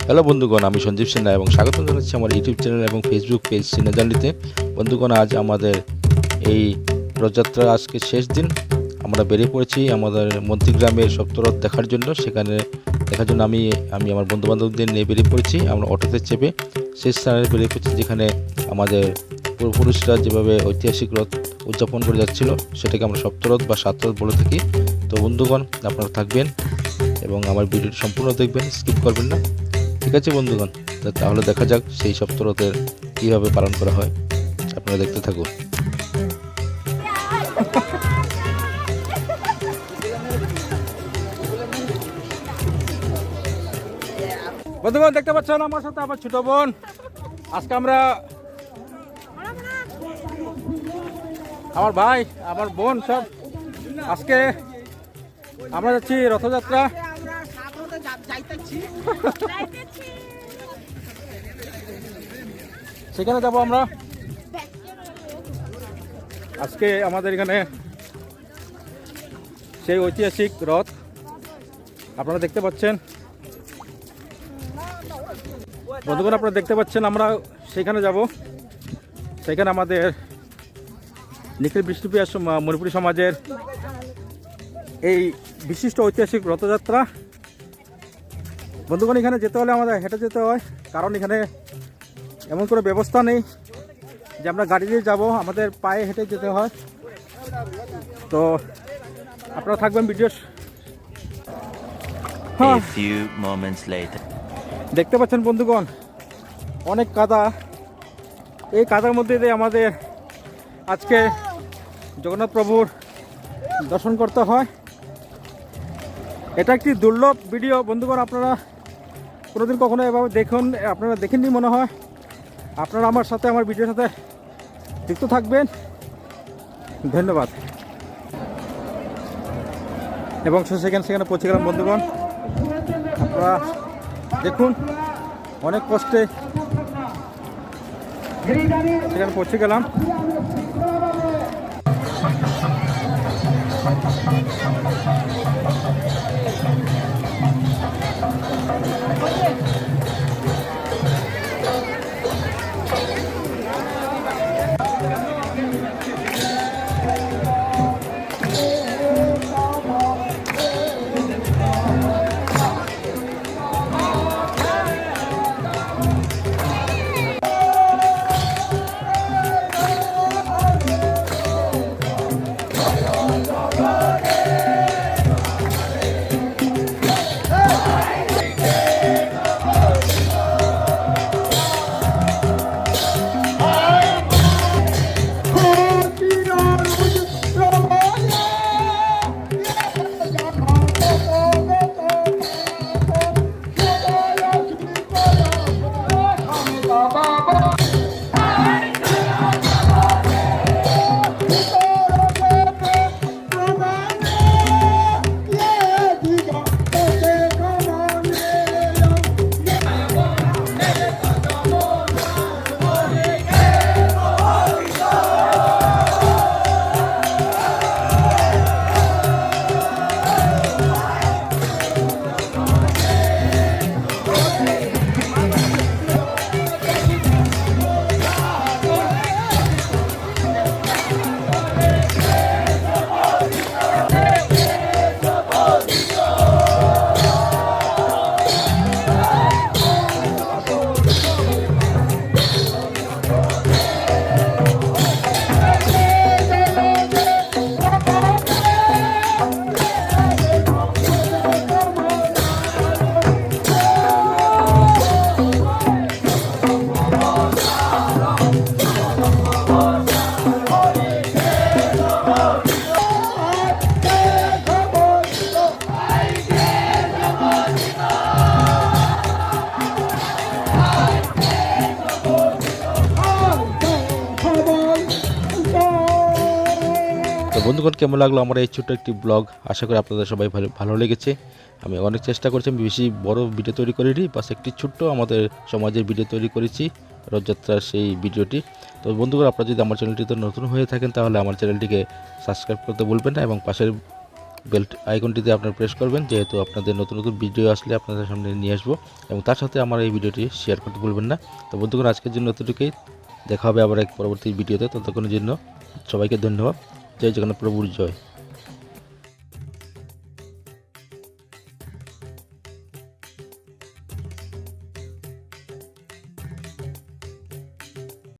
Hello বন্ধুগণ, আমি সঞ্জীব সিনহা এবং স্বাগত জানাচ্ছি আমার ইউটিউব চ্যানেল এবং ফেসবুক পেজ সিনহা জার্নিতে। বন্ধুগণ, আজ আমাদের এই রথযাত্রার আজকে শেষ দিন। আমরা বেরিয়ে পড়েছি আমাদের মন্ত্রীগ্রামের সপ্তরথ দেখার জন্য। সেখানে দেখার জন্য আমি আমার বন্ধুবান্ধবদের নিয়ে বেরিয়ে পড়েছি। আমরা অটোতে চেপে সেই স্থানে বেরিয়ে পড়েছি যেখানে আমাদের পূর্বপুরুষরা যেভাবে ঐতিহাসিক রথ উদযাপন করে যাচ্ছিল সেটাকে আমরা সপ্তরথ বা সাতরথ বলে থাকি। তো বন্ধুগণ, আপনারা থাকবেন এবং আমার ভিডিওটি সম্পূর্ণ দেখবেন, স্কিপ করবেন না। ঠিক আছে বন্ধুগণ, তাহলে দেখা যাক সেই সপ্তরথের কীভাবে পালন করা হয়। আপনারা দেখতে থাকুন। বন্ধুগণ, দেখতে পাচ্ছেন আমার সাথে আমার ছোট বোন। আজকে আমরা আমার ভাই আমার বোন সব আজকে আমরা যাচ্ছি রথযাত্রা। সেখানে যাব আমরা। আজকে আমাদের এখানে সেই ঐতিহাসিক রথ আপনারা দেখতে পাচ্ছেন। বন্ধুগণ, আপনারা দেখতে পাচ্ছেন আমরা সেখানে যাব। সেখানে আমাদের নিখিল বৃষ্টিপ্রিয়া মণিপুরী সমাজের এই বিশিষ্ট ঐতিহাসিক রথযাত্রা। বন্ধুগণ, এখানে যেতে হলে আমাদের হেঁটে যেতে হয়, কারণ এখানে এমন কোনো ব্যবস্থা নেই যে আমরা গাড়ি দিয়ে যাব, আমাদের পায়ে হেঁটে যেতে হয়। তো আপনারা থাকবেন ভিডিও। দেখতে পাচ্ছেন বন্ধুগণ, অনেক কাদা। এই কাদার মধ্যে দিয়ে আমাদের আজকে জগন্নাথ প্রভুর দর্শন করতে হয়। এটা একটি দুর্লভ ভিডিও বন্ধুগণ, আপনারা কোনোদিন কখনো এভাবে দেখুন, আপনারা দেখেননি মনে হয়। আপনারা আমার সাথে আমার ভিডিওর সাথে যুক্ত থাকবেন। ধন্যবাদ। এবং সেখানে পৌঁছে গেলাম বন্ধুগণ। আপনারা দেখুন, অনেক কষ্টে সেখানে পৌঁছে গেলাম। তো বন্ধুগণ, কেমন লাগলো আমার এই ছোট্ট একটি ব্লগ? আশা করি আপনাদের সবাই ভালো লেগেছে। আমি অনেক চেষ্টা করছি, আমি বেশি বড় ভিডিও তৈরি করিনি, বাস একটি ছোট্ট আমাদের সমাজের ভিডিও তৈরি করেছি, রথযাত্রার সেই ভিডিওটি। তো বন্ধুগণ, আপনারা যদি আমার চ্যানেলটিতে নতুন হয়ে থাকেন তাহলে আমার চ্যানেলটিকে সাবস্ক্রাইব করতে ভুলবেন না এবং পাশের বেল আইকনটিতে আপনারা প্রেস করবেন, যেহেতু আপনাদের নতুন নতুন ভিডিও আসলে আপনাদের সামনে নিয়ে আসবো। এবং তার সাথে আমার এই ভিডিওটি শেয়ার করতে ভুলবেন না। তো বন্ধুগণ, আজকের জন্য এতটুকুই। দেখা হবে আবার এক পরবর্তী ভিডিওতে। ততক্ষণের জন্য সবাইকে ধন্যবাদ। জয় জগন্নাথ প্রভুর জয়।